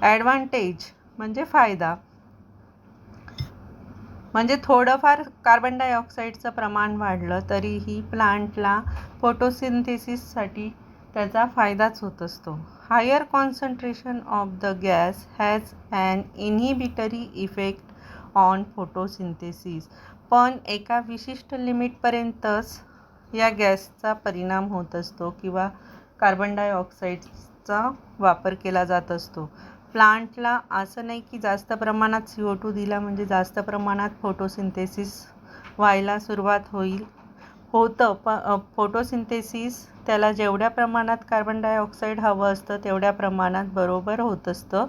ॲडव्हान्टेज म्हणजे फायदा, म्हणजे थोडंफार कार्बन डायऑक्साईडचं प्रमाण वाढलं तरीही प्लांटला फोटोसिंथेसिससाठी त्याचा फायदाच होत असतो. Higher concentration of the gas has an inhibitory effect on photosynthesis. पण एका विशिष्ट लिमिटपर्यंतच या गॅसचा परिणाम होत असतो किंवा कार्बन डायऑक्साईडचा वापर केला जात असतो. प्लांटला असं नाही की जास्त प्रमाणात CO2 दिला म्हणजे जास्त प्रमाणात फोटोसिंथेसिस व्हायला सुरुवात होतं. फोटोसिंथेसिस त्याला जेवढ्या प्रमाणात कार्बन डायऑक्साईड हवं असतं तेवढ्या प्रमाणात बरोबर होत असतं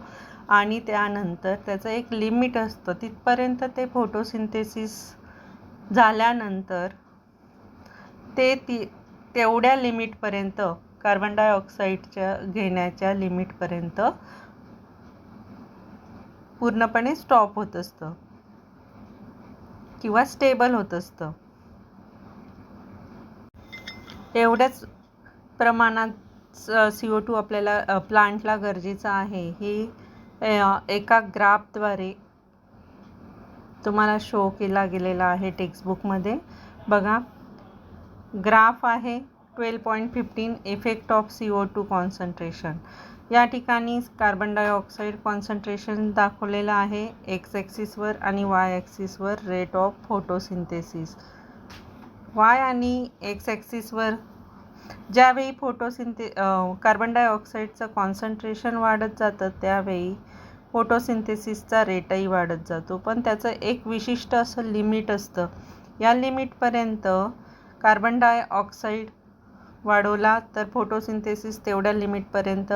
आणि त्यानंतर त्याचं एक लिमिट असतं. तिथपर्यंत ते फोटोसिंथेसिस झाल्यानंतर तेवढ्या लिमिटपर्यंत कार्बन डायऑक्साईडच्या घेण्याच्या लिमिटपर्यंत पूर्णपणे स्टॉप होत असतं किंवा स्टेबल होत असतं. एवढ्याच प्रमाणात CO2 आपल्याला प्लांटला गरजेचं आहे. हे एका ग्राफद्वारे तुम्हाला शो केला गेलेला आहे टेक्स्टबुकमध्ये. बघा, ग्राफ आहे 12.15 इफेक्ट ऑफ CO2 कॉन्सन्ट्रेशन. या ठिकाणी कार्बन डायऑक्साईड कॉन्सन्ट्रेशन दाखवलेलं आहे एक्स ॲक्सिसवर आणि वाय ॲक्सिसवर रेट ऑफ फोटोसिंथेसिस. वाय आणि एक्स ॲक्सिसवर ज्यावेळी कार्बन डायऑक्साईडचं कॉन्सन्ट्रेशन वाढत जातं त्यावेळी फोटोसिंथेसिसचा रेटही वाढत जातो. पण त्याचं एक विशिष्ट असं लिमिट असतं. या लिमिटपर्यंत कार्बन डायऑक्साईड वाढवला तर फोटोसिंथेसिस तेवढ्या लिमिटपर्यंत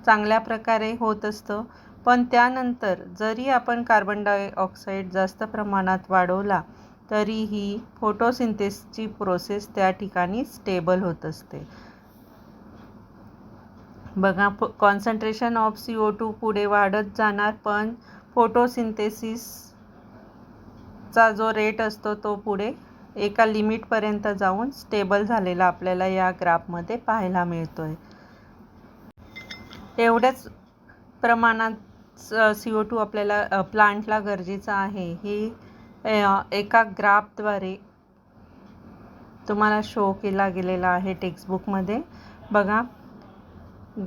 चांगल्या प्रकारे होत असतं. पण त्यानंतर जरी आपण कार्बन डायऑक्साईड जास्त प्रमाणात वाढवला तरीही फोटोसिंथेसिसची प्रोसेस त्या ठिकाणी स्टेबल होत असते. बघा, कॉन्सन्ट्रेशन ऑफ CO2 पुढे वाढत जाणार पण फोटोसिंथेसिसचा जो रेट असतो तो पुढे एका लिमिटपर्यंत जाऊन स्टेबल झालेला आपल्याला या ग्राफमध्ये पाहायला मिळतोय. एवढ्याच प्रमाणात CO2 आपल्याला प्लांटला गरजेचं आहे. हे एका ग्राफद्वारे तुम्हाला शो केला गेलेला आहे टेक्स्टबुकमध्ये. बघा,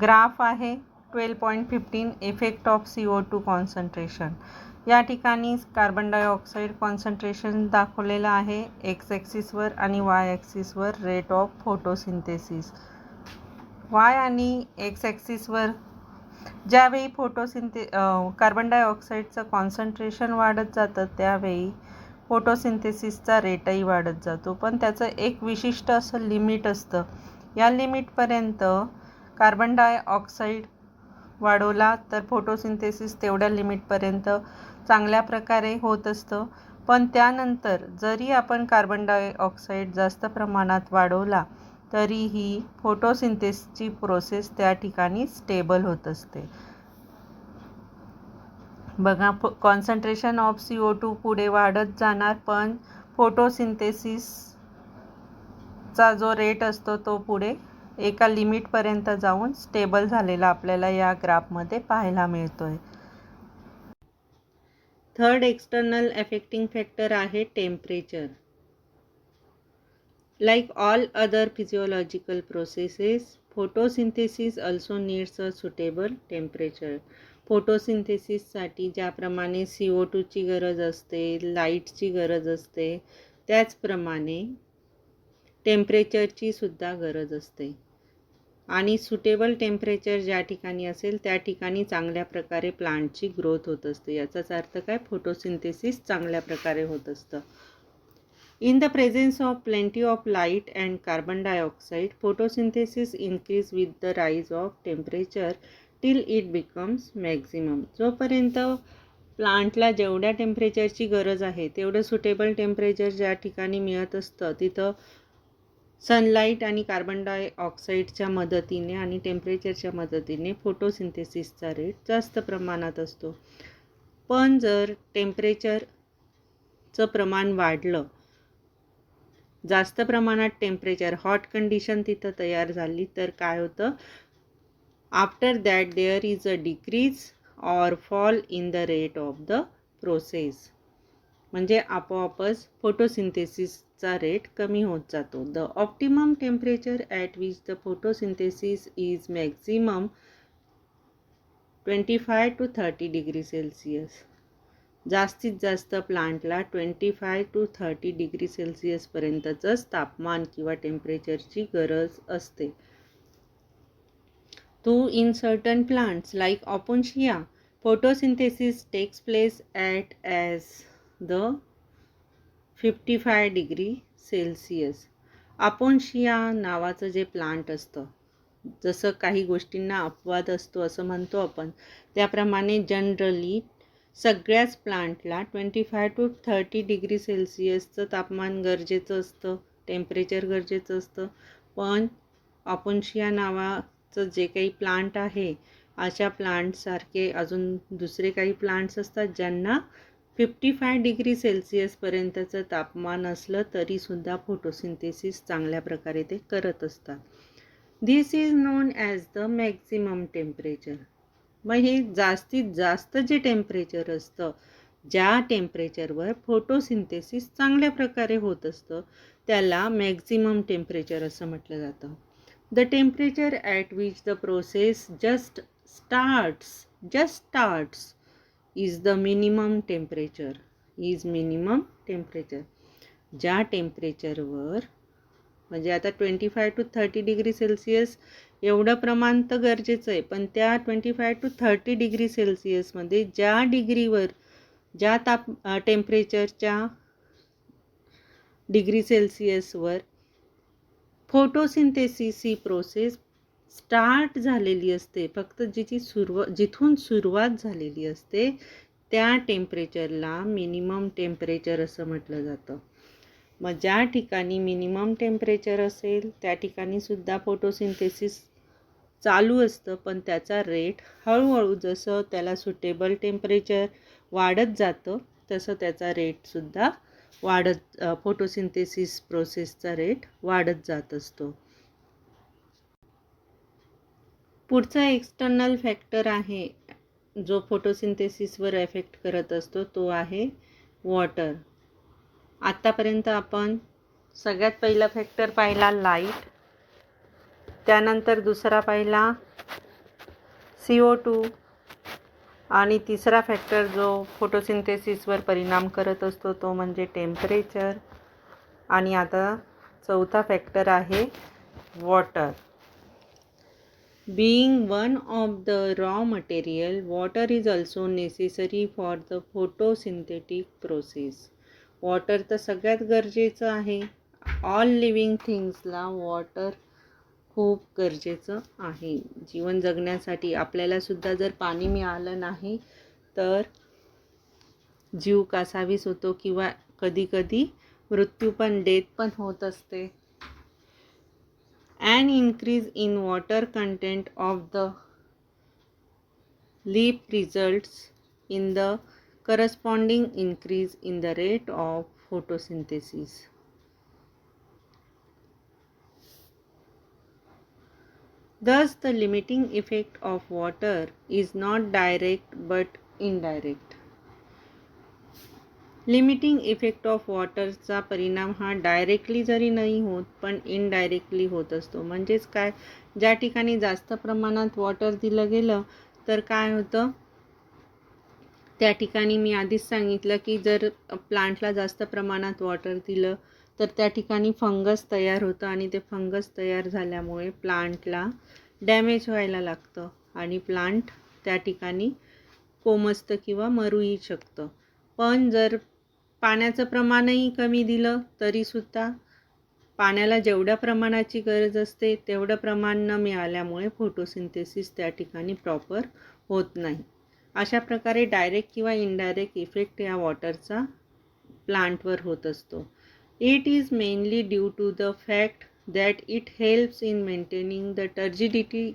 ग्राफ आहे 12.15 इफेक्ट ऑफ CO2 कॉन्सन्ट्रेशन. या ठिकाणी कार्बन डायऑक्साईड कॉन्सन्ट्रेशन दाखवलेलं आहे एक्स ॲक्सिसवर आणि वाय ॲक्सिसवर रेट ऑफ फोटोसिंथेसिस. वाय आणि एक्स ॲक्सिसवर ज्यावेळी कार्बन डायऑक्साईडचं कॉन्सन्ट्रेशन वाढत जातं त्यावेळी फोटोसिंथेसिसचा रेटही वाढत जातो. पण त्याचं एक विशिष्ट असं लिमिट असतं. या लिमिटपर्यंत कार्बन डायऑक्साईड वाढवला तर फोटोसिंथेसिस तेवढ्या लिमिटपर्यंत चांगल्या प्रकारे होत असतं. पण त्यानंतर जरी आपण कार्बन डायऑक्साईड जास्त प्रमाणात वाढवला तरीही फोटोसिंथेसिसची प्रोसेस त्या ठिकाणी स्टेबल होत असते. बघा, कॉन्सन्ट्रेशन ऑफ CO2 पुढे वाढत जाणार, पण फोटोसिंथेसिसचा जो रेट असतो तो पुढे एका लिमिटपर्यंत जाऊन स्टेबल झालेला आपल्याला या ग्राफमध्ये पाहायला मिळतोय. थर्ड एक्सटर्नल अफेक्टिंग फॅक्टर आहे temperature. Like all other physiological processes, photosynthesis also needs a suitable temperature. फोटोसिंथेसिससाठी ज्याप्रमाणे CO2 ची गरज असते, लाईटची गरज असते, त्याचप्रमाणे टेम्परेचरची सुद्धा गरज असते. आणि सुटेबल टेम्परेचर ज्या ठिकाणी असेल त्या ठिकाणी चांगल्या प्रकारे प्लांटची ग्रोथ होत असते. याचाच अर्थ काय, फोटोसिंथेसिस चांगल्या प्रकारे होत असतं. In the presence of plenty of light and carbon dioxide, photosynthesis increases with the rise of temperature till it becomes maximum. जोपर्यंत प्लांटला जेवढ्या टेम्परेचरची गरज आहे तेवढं सुटेबल टेम्परेचर ज्या ठिकाणी मिळत असतं तिथं सनलाईट आणि कार्बन डायऑक्साईडच्या मदतीने आणि टेम्परेचरच्या मदतीने फोटोसिंथेसिसचा रेट जास्त प्रमाणात असतो. पण जर टेम्परेचरचं प्रमाण वाढलं, जास्त प्रमाणात टेम्परेचर हॉट कंडिशन तिथं तयार झाली तर काय होतं, after that there is a decrease or fall in the rate of the process. म्हणजे आपोआपच फोटोसिंथेसिसचा रेट कमी होत जातो. The optimum temperature at which the photosynthesis is maximum 25 to 30 degree Celsius. जास्तीत जास्त प्लांटला 25 to 30 डिग्री सेल्सिअसपर्यंतचंच तापमान किंवा टेम्परेचरची गरज असते. in certain plants like Opuntia, photosynthesis takes place at as the 55 degree Celsius. Opuntia नावाचं जे प्लांट असतं, जसं काही गोष्टींना अपवाद असतो असं म्हणतो आपण, त्याप्रमाणे जनरली सगळ्याच प्लांटला 25 to 30 डिग्री सेल्सिअसचं तापमान गरजेचं असतं, टेम्परेचर गरजेचं असतं. पण ऑपुन्शिया नावाचं जे काही प्लांट आहे, अशा प्लांटसारखे अजून दुसरे काही प्लांट्स असतात ज्यांना 55 डिग्री सेल्सिअसपर्यंतचं तापमान असलं तरीसुद्धा फोटोसिंथेसिस चांगल्या प्रकारे ते करत असतात. This is known as the maximum temperature. मग हे जास्तीत जास्त जे टेम्परेचर असतं, ज्या टेम्परेचरवर फोटोसिंथेसिस चांगल्या प्रकारे होत असतं त्याला मॅक्झिमम टेम्परेचर असं म्हटलं जातं. The temperature at which the process just starts is the minimum temperature. ज्या टेम्परेचरवर, म्हणजे आता 25 to 30 डिग्री सेल्सिअस एवढं प्रमाण तर गरजेचं आहे, पण त्या 25 to 30 डिग्री सेल्सिअसमध्ये ज्या टेम्परेचरच्या डिग्री सेल्सिअसवर फोटोसिंथेसिस ही प्रोसेस स्टार्ट झालेली असते, फक्त जिथून सुरुवात झालेली असते त्या टेम्परेचरला मिनिमम टेम्परेचर असं म्हटलं जातं. मग ज्या ठिकाणी मिनिमम टेम्परेचर असेल त्या ठिकाणी सुद्धा फोटोसिंथेसिस चालू असतं, पण त्याचा रेट हळूहळू जसं त्याला सुटेबल टेम्परेचर वाढत जातं तसं त्याचा रेटसुद्धा फोटोसिंथेसिस प्रोसेसचा रेट वाढत जात असतो. पुढचा एक्सटर्नल फॅक्टर आहे जो फोटोसिंथेसिसवर एफेक्ट करत असतो तो आहे वॉटर. आत्तापर्यंत आपण सगळ्यात पहिला फॅक्टर पाहिला लाईट, त्यानंतर दुसरा पाहिला CO2 आणि तिसरा फॅक्टर जो फोटोसिंथेसिसवर परिणाम करत असतो तो म्हणजे टेम्परेचर, आणि आता चौथा फॅक्टर आहे water. Being one of the raw material, water is also necessary for the photosynthetic process. Water तर सगळ्यात गरजेचं आहे. ऑल लिव्हिंग थिंग्सला वॉटर खूप गरजेचं आहे. जीवन जगण्यासाठी आपल्यालासुद्धा जर पाणी मिळालं नाही तर जीव कासावीस होतो किंवा कधीकधी मृत्यू पण डेथ पण होत असते. An increase in water content of the leaf results in the corresponding increase in the rate of photosynthesis. Thus, the limiting effect of water is not direct but indirect. Limiting effect of वॉटरचा परिणाम हा directly जरी नाही होत पण indirectly होत असतो. म्हणजेच काय, ज्या ठिकाणी जास्त प्रमाणात वॉटर दिलं गेलं तर काय होतं, त्या ठिकाणी मी आधीच सांगितलं की जर प्लांटला जास्त प्रमाणात वॉटर दिलं तर त्या ठिकाणी फंगस तयार होतं आणि ते फंगस तयार झाल्यामुळे प्लांटला डॅमेज व्हायला लागतं आणि प्लांट त्या ठिकाणी कोमजतं किंवा मरूही शकतं. पण जर पाण्याचं प्रमाणही कमी दिलं तरीसुद्धा पाण्याला जेवढ्या प्रमाणाची गरज असते तेवढं प्रमाण न मिळाल्यामुळे फोटोसिंथेसिस त्या ठिकाणी प्रॉपर होत नाही. अशा प्रकारे डायरेक्ट किंवा इनडायरेक्ट इफेक्ट या वॉटरचा प्लांटवर होत असतो. It is mainly due to the fact that it helps in maintaining the turgidity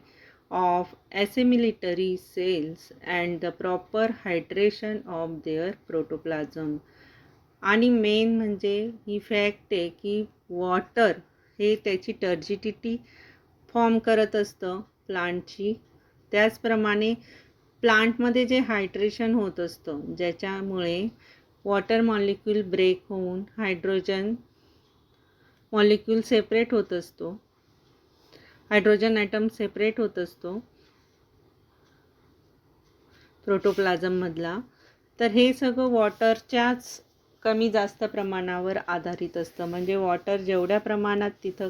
of assimilatory cells and the proper hydration of their protoplasm. आणि मेन म्हणजे ही फॅक्ट आहे की वॉटर हे त्याची टर्जिडिटी फॉर्म करत असतं प्लांटची. त्याचप्रमाणे प्लांटमध्ये जे हायड्रेशन होत असतं ज्याच्यामुळे वॉटर मॉलिक्यूल ब्रेक होऊन हायड्रोजन मॉलिक्यूल सेपरेट होत असतो, हायड्रोजन ॲटम सेपरेट होत असतो प्रोटोप्लाझममधला. तर हे सगळं वॉटरच्याच कमी जास्त प्रमाणावर आधारित असतं. म्हणजे वॉटर जेवढ्या प्रमाणात तिथं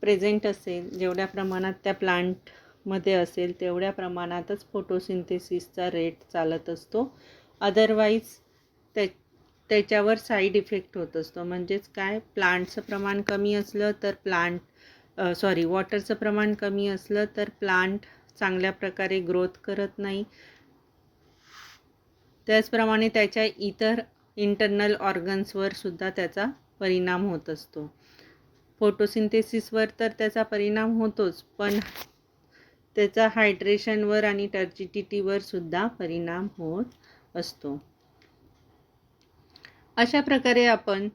प्रेझेंट असेल, जेवढ्या प्रमाणात त्या प्लांटमध्ये असेल तेवढ्या प्रमाणातच फोटोसिंथेसिसचा रेट चालत असतो. अदरवाईज त्याच्यावर साईड इफेक्ट होत असतो. म्हणजेच काय, प्लांटचं प्रमाण कमी असलं तर वॉटरचं प्रमाण कमी असलं तर प्लांट चांगल्या प्रकारे ग्रोथ करत नाही. त्याचप्रमाणे त्याच्या इतर इंटरनल ऑर्गन्सवर सुद्धा त्याचा परिणाम होत असतो. फोटोसिंथेसिसवर तर त्याचा परिणाम होतोच, पण त्याचा हायड्रेशनवर आणि टर्जिडिटीवर सुद्धा परिणाम होत असतो. अशा प्रकारे आपण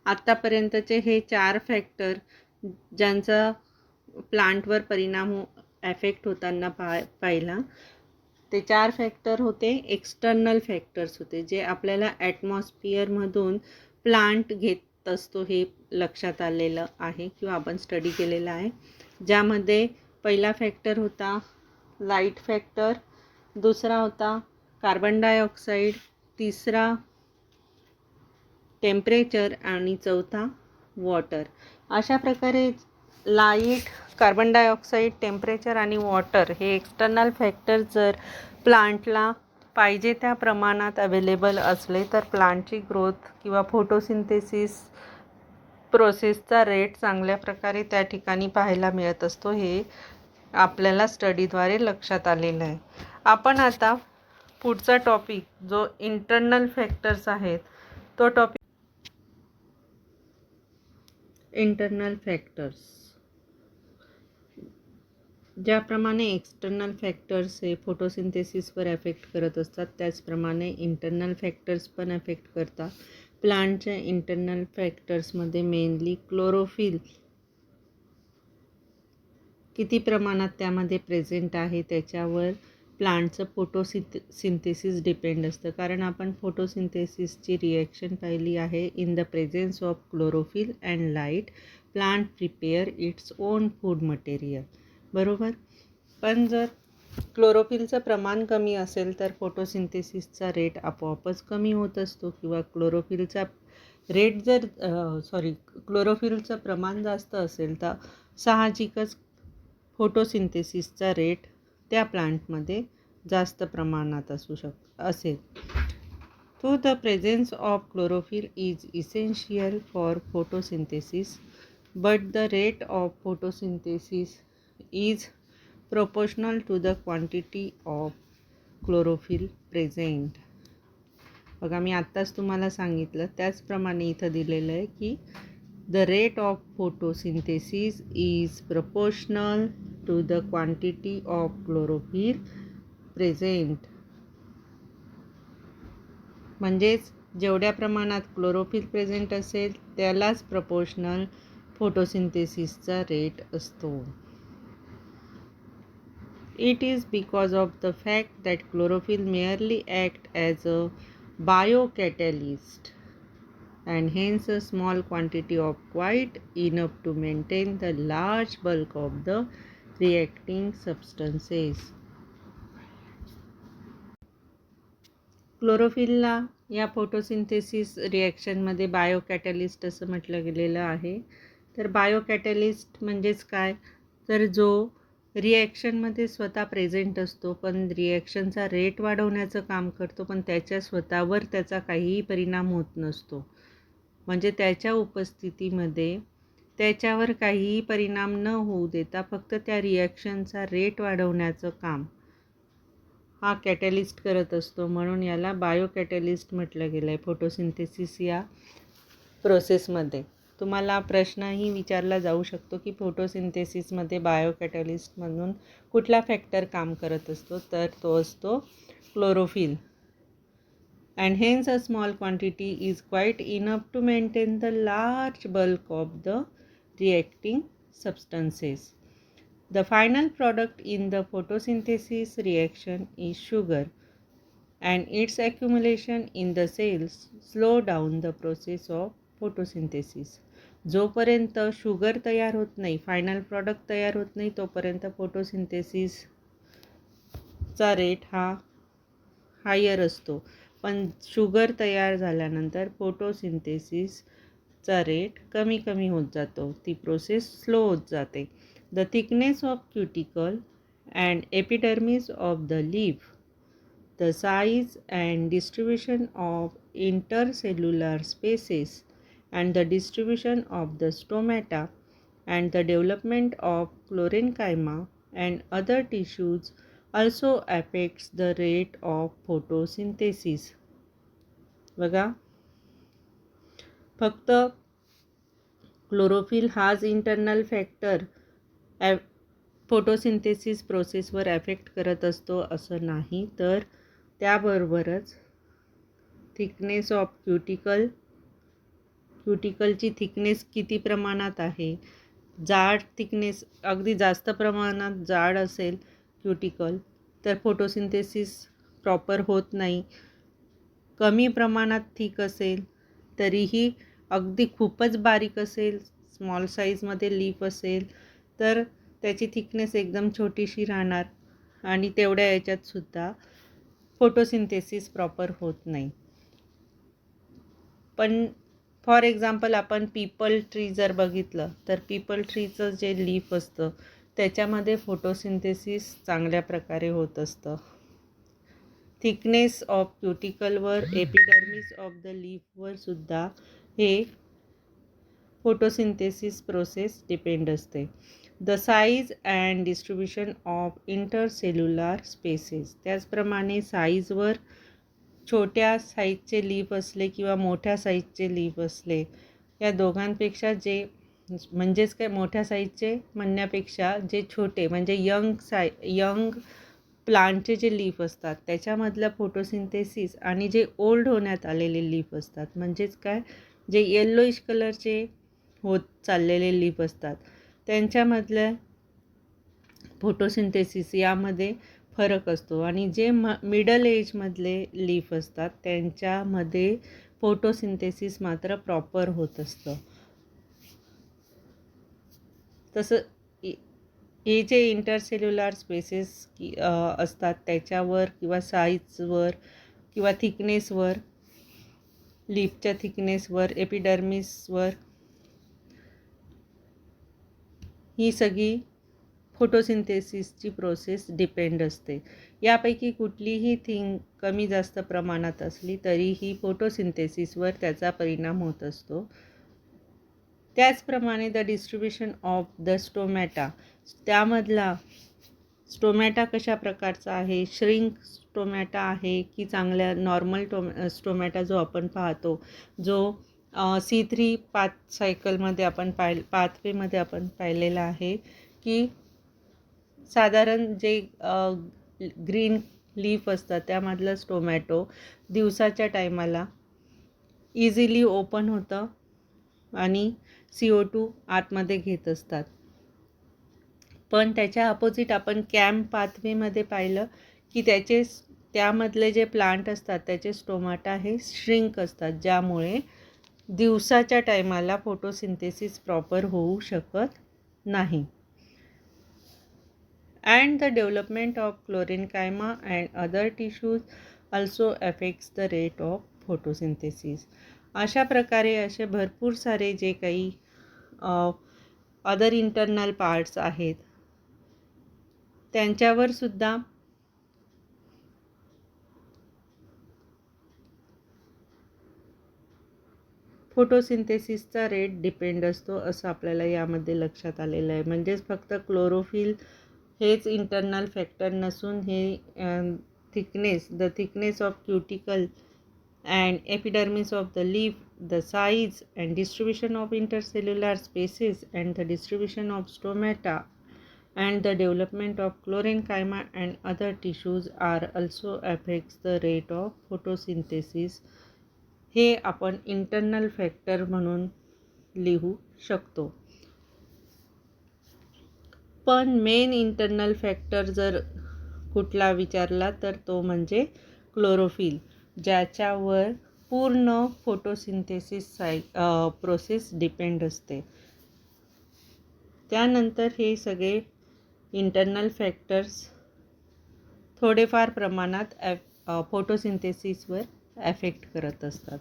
आत्तापर्यंतचे हे 4 फॅक्टर ज्यांचा प्लांटवर परिणाम ॲफेक्ट होताना पाहिला. ते 4 फॅक्टर होते, एक्सटर्नल फॅक्टर्स होते, जे आपल्याला ॲटमॉस्फिअरमधून प्लांट घेत असतो हे लक्षात आलेलं आहे किंवा आपण स्टडी केलेलं आहे. ज्यामध्ये पहिला फॅक्टर होता लाईट फॅक्टर, दुसरा होता कार्बन डायऑक्साईड, तिसरा टेम्परेचर आणि चौथा वॉटर. अशा प्रकारे लाईट, कार्बन डायऑक्साईड, टेम्परेचर आणि वॉटर हे एक्सटर्नल फॅक्टर जर प्लांटला पाहिजे त्या प्रमाणात अवेलेबल असले तर प्लांटची ग्रोथ किंवा फोटोसिंथेसिस प्रोसेसचा रेट चांगल्या प्रकारे त्या ठिकाणी पाहायला मिळत असतो. हे आपल्याला स्टडीद्वारे लक्षात आलेलं आहे. आपण आता पुढचा टॉपिक जो इंटरनल फॅक्टर्स आहेत तो टॉपिक इंटरनल फॅक्टर्स. ज्याप्रमाणे एक्सटर्नल फॅक्टर्स हे फोटोसिंथेसिसवर ॲफेक्ट करत असतात त्याचप्रमाणे इंटरनल फॅक्टर्स पण ॲफेक्ट करतात. प्लांटच्या इंटरनल फॅक्टर्समध्ये मेनली क्लोरोफिल किती प्रमाणात त्यामध्ये प्रेझेंट आहे त्याच्यावर प्लांटचं फोटोसिंथेसिस डिपेंड असतं. कारण आपण फोटोसिंथेसिसची रिॲक्शन पाहिली आहे. In the presence of chlorophyll and light plant prepare its own food material. बरोबर. पण जर क्लोरोफिलचं प्रमाण कमी असेल तर फोटोसिंथेसिसचा रेट आपोआपच कमी होत असतो किंवा क्लोरोफिलचं प्रमाण जास्त असेल तर साहजिकच फोटोसिंथेसिसचा रेट त्या प्लांटमध्ये जास्त प्रमाणात असेल. So the presence of chlorophyll is essential for photosynthesis. but the rate of photosynthesis is proportional to the quantity of chlorophyll present. बघा मी आत्ताच तुम्हाला सांगितलं त्याचप्रमाणे इथं दिलेलं आहे की the rate of photosynthesis is proportional to the quantity of chlorophyll present. म्हणजेच जेवढ्या प्रमाणात क्लोरोफिल प्रेझेंट असेल त्यालाच प्रपोर्शनल फोटोसिंथेसिसचा रेट असतो. It is because of the fact that chlorophyll merely act as a biocatalyst and hence a small quantity of quite enough to maintain the large bulk of the reacting substances. क्लोरोफिलला या photosynthesis रिॲक्शनमध्ये बायोकॅटलिस्ट असं म्हटलं गेलेलं आहे. तर बायोकॅटलिस्ट म्हणजेच काय, तर जो रिॲक्शनमध्ये स्वतः प्रेझेंट असतो पण रिॲक्शनचा रेट वाढवण्याचं काम करतो, पण त्याच्या स्वतःवर त्याचा काहीही परिणाम होत नसतो. म्हणजे त्याच्या उपस्थितीमध्ये त्याच्यावर काहीही परिणाम न होऊ देता फक्त त्या रिॲक्शनचा रेट वाढवण्याचं काम हा कॅटॅलिस्ट करत असतो. म्हणून याला बायोकॅटॅलिस्ट म्हटलं गेलं आहे फोटोसिंथेसिस या प्रोसेसमध्ये. तुम्हाला प्रश्नही विचारला जाऊ शकतो की फोटोसिंथेसिसमध्ये बायोकॅटॅलिस्ट म्हणून कुठला फॅक्टर काम करत असतो, तर तो असतो chlorophyll. And hence a small quantity is quite enough to maintain the large bulk of the reacting substances. The final product in the photosynthesis reaction is sugar, and its accumulation in the cells slow down the process of photosynthesis. जोपर्यंत sugar तयार होत नाही, final product तयार होत नाही, तोपर्यंत फोटोसिंथेसिसचा rate हा higher असतो. पण शुगर तयार झाल्यानंतर फोटोसिंथेसिसचा रेट कमी कमी होत जातो, ती प्रोसेस स्लो होत जाते. The thickness of cuticle and epidermis of the leaf, the size and distribution of intercellular spaces, and the distribution of the stomata, and the development of chlorenchyma and other tissues also affects the rate of photosynthesis. बघा, फक्त chlorophyll हाच internal factor photosynthesis प्रोसेसवर affect करत असतो असं नाही, तर त्याबरोबरच थिकनेस ऑफ क्युटिकलची थिकनेस किती प्रमाणात आहे, जाड थिकनेस अगदी जास्त प्रमाणात जाड असेल क्युटिकल तर फोटोसिंथेसिस प्रॉपर होत नाही. कमी प्रमाणात थिक असेल तरीही, अगदी खूपच बारीक असेल, स्मॉल साईजमध्ये लीफ असेल तर त्याची थिकनेस एकदम छोटीशी राहणार आणि तेवढ्या याच्यातसुद्धा फोटोसिंथेसिस प्रॉपर होत नाही. पण फॉर एक्झाम्पल आपण पीपल ट्री जर बघितलं तर पीपल ट्रीचं जे लीफ असतं त्याच्यामध्ये फोटोसिंथेसिस चांगल्या प्रकारे होत असतं. थिकनेस ऑफ क्युटिकलवर, एपिडर्मिस ऑफ द लीफवर सुद्धा हे फोटोसिंथेसिस प्रोसेस डिपेंड असते. The size and distribution of intercellular spaces, त्याचप्रमाणे साईजवर छोट्या साईजचे लीफ असले किंवा मोठ्या साईजचे लीफ असले, या दोघांपेक्षा जे म्हणजेच काय, मोठ्या साईजचे म्हणण्यापेक्षा जे छोटे म्हणजे यंग प्लांटचे जे लीफ असतात त्याच्यामधलं फोटोसिंथेसिस आणि जे ओल्ड होण्यात आलेले लीफ असतात म्हणजेच काय, जे येल्लोइश कलरचे होत चाललेले लीफ असतात त्यांच्यामधलं फोटोसिंथेसिस यामध्ये फरक असतो. आणि जे मिडल एजमधले लीफ असतात त्यांच्यामध्ये फोटोसिंथेसिस मात्र प्रॉपर होत असतं. तसं हे जे इंटरसेल्युलर स्पेसेस असतात त्याच्यावर किंवा साईजवर किंवा थिकनेसवर, लीफच्या थिकनेसवर, एपिडर्मिसवर ही सगळी फोटोसिंथेसिसची प्रोसेस डिपेंड असते. यापैकी कुठलीही थिंग कमी जास्त प्रमाणात असली तरीही फोटोसिंथेसिसवर त्याचा परिणाम होत असतो. त्याचप्रमाणे the distribution of the stomata, त्यामधला स्टोमॅटा कशा प्रकारचा आहे, श्रिंक स्टोमॅटा आहे की चांगल्या नॉर्मल स्टोमॅटा जो आपण पाहतो, जो C3 पाथ सायकलमध्ये आपण पाथवेमध्ये आपण पाहिलेला आहे, की साधारण जे ग्रीन लीफ असतात त्यामधलं स्टोमॅटो दिवसाच्या टायमाला इझिली ओपन होतं आणि CO2 आतमध्ये घेत असतात. पण त्याच्या अपोजिट आपण कॅम्प पाथवेमध्ये पाहिलं की त्यामधले जे प्लांट असतात त्याचे स्टोमॅटा हे श्रिंक असतात, ज्यामुळे दिवसाच्या टायमाला फोटोसिंथेसिस प्रॉपर होऊ शकत नाही. And the development of chlorenchyma and other tissues also affects the rate of photosynthesis. अशा प्रकारे असे भरपूर सारे जे काही अदर इंटरनल पार्ट्स आहेत त्यांच्यावर सुद्धा फोटोसिंथेसिसचा रेट डिपेंड असतो असं आपल्याला यामध्ये लक्षात आलेलं आहे. म्हणजेच फक्त क्लोरोफिल हेच इंटरनल फॅक्टर नसून हे the thickness of cuticle and epidermis of the leaf, the size and distribution of intercellular spaces, and the distribution of stomata, and the development of chlorenchyma and other tissues are also affects the rate of photosynthesis. हे आपण internal factor म्हणून लिहू शकतो. पण main internal factor जर कुठला विचारला तर तो म्हणजे क्लोरोफिल, ज्याच्यावर पूर्ण फोटोसिंथेसिस प्रोसेस डिपेंड असते. त्यानंतर हे सगळे इंटरनल फॅक्टर्स थोडेफार प्रमाणात फोटोसिंथेसिसवर ॲफेक्ट करत असतात.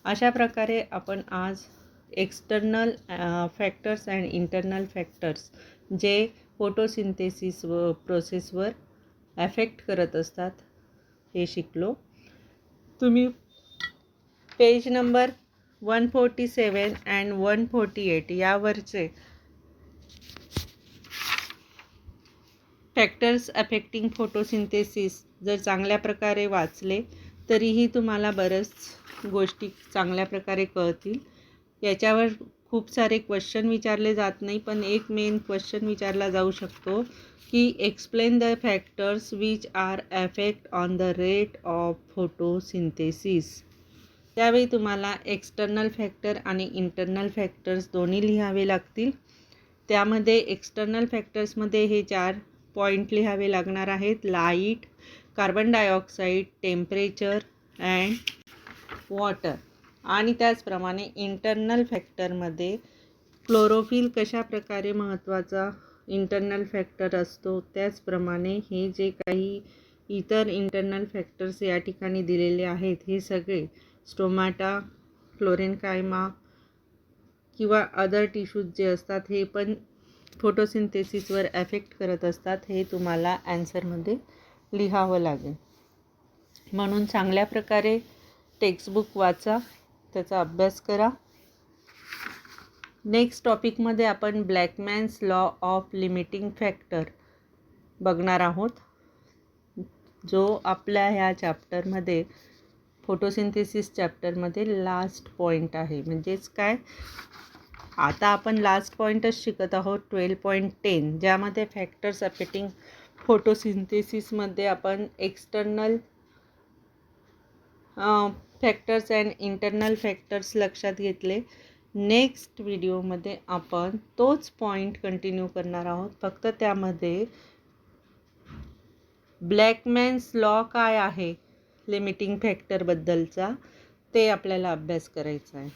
अशा प्रकारे आपण आज external factors and internal factors जे फोटोसिंथेसिस प्रोसेसवर ॲफेक्ट करत असतात हे शिकलो. तुम्ही पेज नंबर 147 अँड 148 यावरचे फॅक्टर्स अफेक्टिंग फोटोसिंथेसिस जर चांगल्या प्रकारे वाचले तरीही तुम्हाला बऱ्याच गोष्टी चांगल्या प्रकारे कळतील. याच्यावर खूप सारे क्वेश्चन विचारले जात नाही, पण एक मेन क्वेश्चन विचारला जाऊ शकतो की explain the factors which are affect on the rate of photosynthesis. त्यावेळी तुम्हाला एक्सटर्नल फॅक्टर आणि इंटरनल फॅक्टर्स दोन्ही लिहावे लागतील. त्यामध्ये एक्सटर्नल फॅक्टर्समध्ये हे 4 पॉईंट लिहावे लागणार आहेत: light, carbon dioxide, temperature and water. आणि त्याचप्रमाणे इंटरनल फॅक्टरमध्ये क्लोरोफिल कशा प्रकारे महत्त्वाचा इंटरनल फॅक्टर असतो, त्याचप्रमाणे हे जे काही इतर इंटरनल फॅक्टर्स या ठिकाणी दिलेले आहेत हे सगळे स्टोमॅटा, क्लोरेनकायमा किंवा अदर टिश्यूज जे असतात हे पण फोटोसिंथेसिसवर ॲफेक्ट करत असतात. हे तुम्हाला ॲन्सरमध्ये लिहावं लागेल. म्हणून चांगल्या प्रकारे टेक्स्टबुक वाचा, त्याचा अभ्यास करा. नेक्स्ट टॉपिकमध्ये आपण ब्लॅकमॅन्स लॉ ऑफ लिमिटिंग फॅक्टर बघणार आहोत, जो आपल्या ह्या चॅप्टरमध्ये फोटोसिंथेसिस चॅप्टरमध्ये लास्ट पॉईंट आहे. म्हणजेच काय, आता आपण लास्ट पॉईंटच शिकत आहोत 12.10, ज्यामध्ये फॅक्टर्स अफेक्टिंग फोटोसिंथेसिसमध्ये आपण external factors and internal factors लक्षात घेतले. नेक्स्ट व्हिडिओमध्ये आपण तोच पॉईंट कंटिन्यू करणार आहोत, फक्त त्यामध्ये ब्लॅकमॅन्स लॉ काय आहे लिमिटिंग फॅक्टरबद्दलचा ते आपल्याला अभ्यास करायचा आहे.